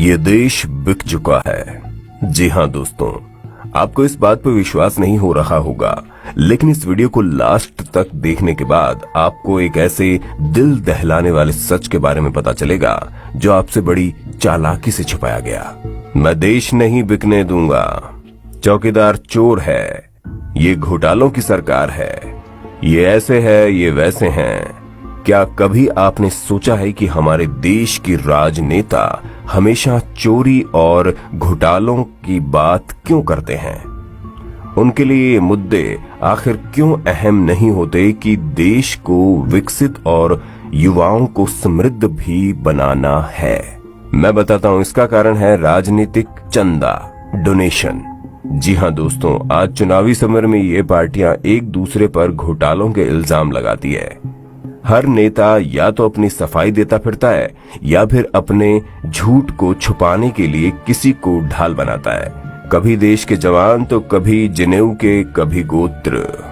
ये देश बिक चुका है। जी हाँ दोस्तों, आपको इस बात पर विश्वास नहीं हो रहा होगा, लेकिन इस वीडियो को लास्ट तक देखने के बाद आपको एक ऐसे दिल दहलाने वाले सच के बारे में पता चलेगा जो आपसे बड़ी चालाकी से छुपाया गया। मैं देश नहीं बिकने दूंगा, चौकीदार चोर है, ये घोटालों की सरकार है, ये ऐसे है, ये वैसे हैं। क्या कभी आपने सोचा है कि हमारे देश की राजनेता हमेशा चोरी और घोटालों की बात क्यों करते हैं? उनके लिए ये मुद्दे आखिर क्यों अहम नहीं होते कि देश को विकसित और युवाओं को समृद्ध भी बनाना है? मैं बताता हूं, इसका कारण है राजनीतिक चंदा, डोनेशन। जी हाँ दोस्तों, आज चुनावी समर में ये पार्टियां एक दूसरे पर घोटालों के इल्जाम लगाती है। हर नेता या तो अपनी सफाई देता फिरता है या फिर अपने झूठ को छुपाने के लिए किसी को ढाल बनाता है। कभी देश के जवान तो कभी जनेऊ के, कभी गोत्र।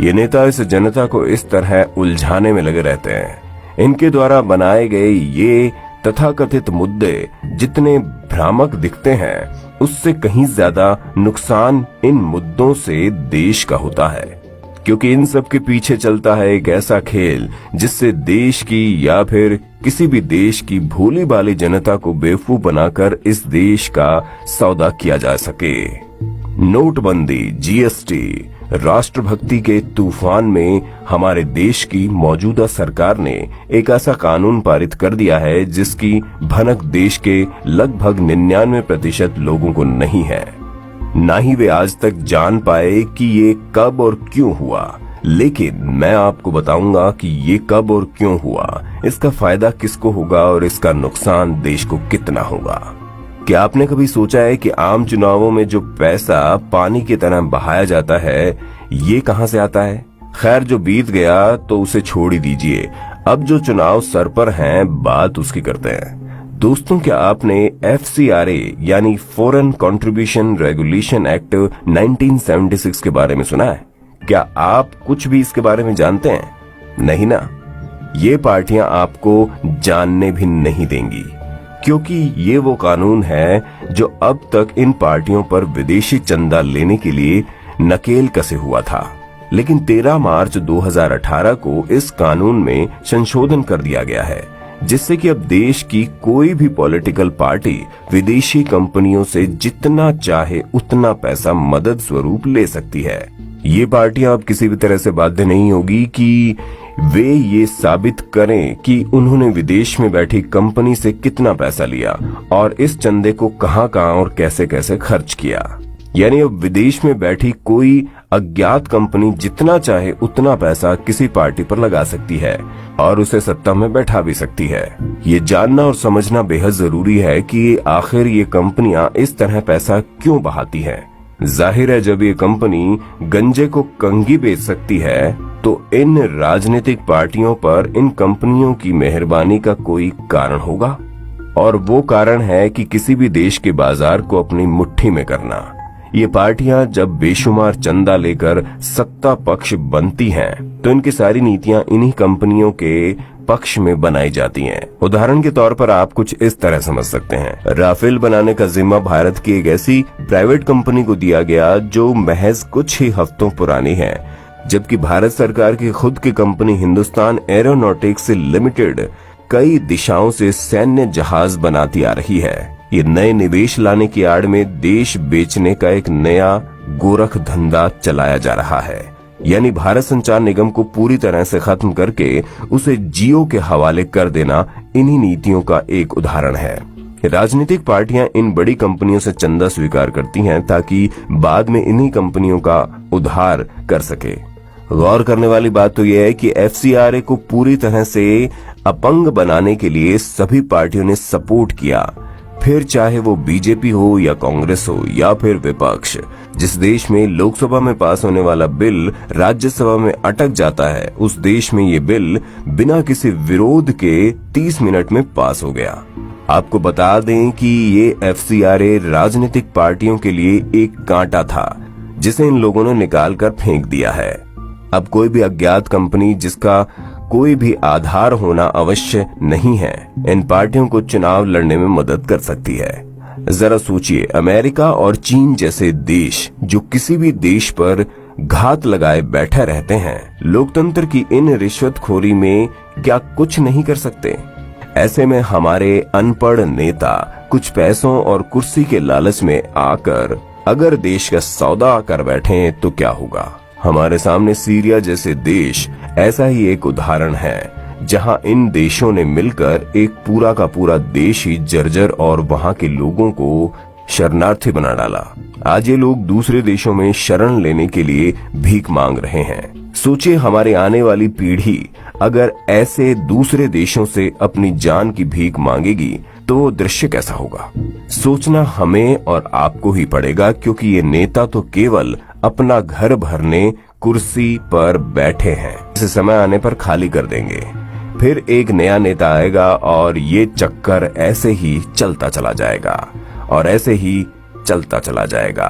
ये नेता इस जनता को इस तरह उलझाने में लगे रहते हैं। इनके द्वारा बनाए गए ये तथाकथित मुद्दे जितने भ्रामक दिखते हैं, उससे कहीं ज्यादा नुकसान इन मुद्दों से देश का होता है, क्योंकि इन सब के पीछे चलता है एक ऐसा खेल जिससे देश की या फिर किसी भी देश की भोली भाली जनता को बेवकूफ बनाकर इस देश का सौदा किया जा सके। नोटबंदी, जीएसटी, राष्ट्रभक्ति के तूफान में हमारे देश की मौजूदा सरकार ने एक ऐसा कानून पारित कर दिया है जिसकी भनक देश के लगभग 99% लोगों को नहीं है। ना ही वे आज तक जान पाए कि ये कब और क्यों हुआ। लेकिन मैं आपको बताऊंगा कि ये कब और क्यों हुआ, इसका फायदा किसको होगा और इसका नुकसान देश को कितना होगा। क्या आपने कभी सोचा है कि आम चुनावों में जो पैसा पानी की तरह बहाया जाता है, ये कहां से आता है? खैर, जो बीत गया तो उसे छोड़ ही दीजिए। अब जो चुनाव सर पर हैं, बात उसकी करते हैं। दोस्तों, क्या आपने FCRA यानी फॉरेन कंट्रीब्यूशन रेगुलेशन एक्ट 1976 के बारे में सुना है? क्या आप कुछ भी इसके बारे में जानते हैं? नहीं ना। ये पार्टियां आपको जानने भी नहीं देंगी, क्योंकि ये वो कानून है जो अब तक इन पार्टियों पर विदेशी चंदा लेने के लिए नकेल कसे हुआ था। लेकिन 13 मार्च 2018 को इस कानून में संशोधन कर दिया गया है, जिससे कि अब देश की कोई भी पॉलिटिकल पार्टी विदेशी कंपनियों से जितना चाहे उतना पैसा मदद स्वरूप ले सकती है। ये पार्टियां अब किसी भी तरह से बाध्य नहीं होगी कि वे ये साबित करें कि उन्होंने विदेश में बैठी कंपनी से कितना पैसा लिया और इस चंदे को कहां-कहां और कैसे-कैसे खर्च किया। यानी अब विदेश में बैठी कोई अज्ञात कंपनी जितना चाहे उतना पैसा किसी पार्टी पर लगा सकती है और उसे सत्ता में बैठा भी सकती है। ये जानना और समझना बेहद जरूरी है कि आखिर ये कंपनियां इस तरह पैसा क्यों बहाती हैं। जाहिर है, जब ये कंपनी गंजे को कंघी बेच सकती है तो इन राजनीतिक पार्टियों पर इन कंपनियों की मेहरबानी का कोई कारण होगा, और वो कारण है कि किसी भी देश के बाजार को अपनी मुट्ठी में करना। ये पार्टियां जब बेशुमार चंदा लेकर सत्ता पक्ष बनती हैं, तो इनकी सारी नीतियां इन्हीं कंपनियों के पक्ष में बनाई जाती हैं। उदाहरण के तौर पर आप कुछ इस तरह समझ सकते हैं। राफेल बनाने का जिम्मा भारत की एक ऐसी प्राइवेट कंपनी को दिया गया जो महज कुछ ही हफ्तों पुरानी है, जबकि भारत सरकार की खुद की कंपनी हिंदुस्तान एरोनॉटिक्स लिमिटेड कई दिशाओं से सैन्य जहाज बनाती आ रही है। ये नए निवेश लाने की आड़ में देश बेचने का एक नया गोरख धंधा चलाया जा रहा है। यानी भारत संचार निगम को पूरी तरह से खत्म करके उसे जियो के हवाले कर देना इन्हीं नीतियों का एक उदाहरण है। राजनीतिक पार्टियां इन बड़ी कंपनियों से चंदा स्वीकार करती हैं ताकि बाद में इन्हीं कंपनियों का उद्धार कर सके। गौर करने वाली बात तो यह है कि FCRA को पूरी तरह से अपंग बनाने के लिए सभी पार्टियों ने सपोर्ट किया, फिर चाहे वो बीजेपी हो या कांग्रेस हो या फिर विपक्ष। जिस देश में लोकसभा में पास होने वाला बिल राज्यसभा में अटक जाता है, उस देश में ये बिल बिना किसी विरोध के 30 मिनट में पास हो गया। आपको बता दें कि ये FCRA राजनीतिक पार्टियों के लिए एक कांटा था जिसे इन लोगों ने निकाल कर फेंक दिया है। अब कोई भी अज्ञात कंपनी जिसका कोई भी आधार होना आवश्यक नहीं है इन पार्टियों को चुनाव लड़ने में मदद कर सकती है। जरा सोचिए, अमेरिका और चीन जैसे देश जो किसी भी देश पर घात लगाए बैठे रहते हैं, लोकतंत्र की इन रिश्वतखोरी में क्या कुछ नहीं कर सकते? ऐसे में हमारे अनपढ़ नेता कुछ पैसों और कुर्सी के लालच में आकर अगर देश का सौदा कर बैठे तो क्या होगा? हमारे सामने सीरिया जैसे देश ऐसा ही एक उदाहरण है, जहां इन देशों ने मिलकर एक पूरा का पूरा देश ही जर्जर और वहां के लोगों को शरणार्थी बना डाला। आज ये लोग दूसरे देशों में शरण लेने के लिए भीख मांग रहे हैं। सोचिए, हमारी आने वाली पीढ़ी अगर ऐसे दूसरे देशों से अपनी जान की भीख मांगेगी तो दृश्य कैसा होगा? सोचना हमें और आपको ही पड़ेगा, क्योंकि ये नेता तो केवल अपना घर भरने कुर्सी पर बैठे हैं। इसे समय आने पर खाली कर देंगे, फिर एक नया नेता आएगा और ये चक्कर ऐसे ही चलता चला जाएगा और ऐसे ही चलता चला जाएगा।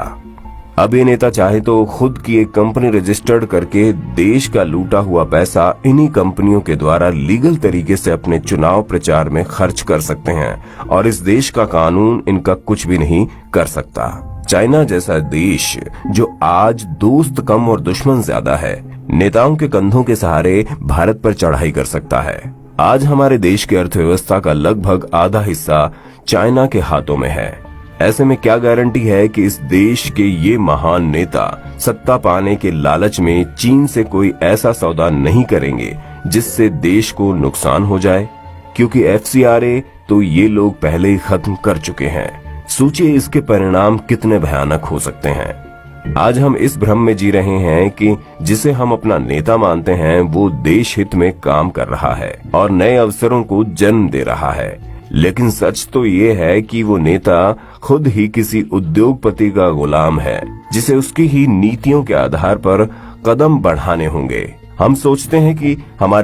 अब ये नेता चाहे तो खुद की एक कंपनी रजिस्टर्ड करके देश का लूटा हुआ पैसा इन्हीं कंपनियों के द्वारा लीगल तरीके से अपने चुनाव प्रचार में खर्च कर सकते हैं और इस देश का कानून इनका कुछ भी नहीं कर सकता। चाइना जैसा देश जो आज दोस्त कम और दुश्मन ज्यादा है, नेताओं के कंधों के सहारे भारत पर चढ़ाई कर सकता है। आज हमारे देश की अर्थव्यवस्था का लगभग आधा हिस्सा चाइना के हाथों में है। ऐसे में क्या गारंटी है कि इस देश के ये महान नेता सत्ता पाने के लालच में चीन से कोई ऐसा सौदा नहीं करेंगे जिससे देश को नुकसान हो जाए? क्योंकि FCRA तो ये लोग पहले ही खत्म कर चुके हैं। सोचिए इसके परिणाम कितने भयानक हो सकते हैं। आज हम इस भ्रम में जी रहे हैं कि जिसे हम अपना नेता मानते हैं वो देश हित में काम कर रहा है और नए अवसरों को जन्म दे रहा है, लेकिन सच तो ये है कि वो नेता खुद ही किसी उद्योगपति का गुलाम है जिसे उसकी ही नीतियों के आधार पर कदम बढ़ाने होंगे। हम सोचते हैं कि हमारे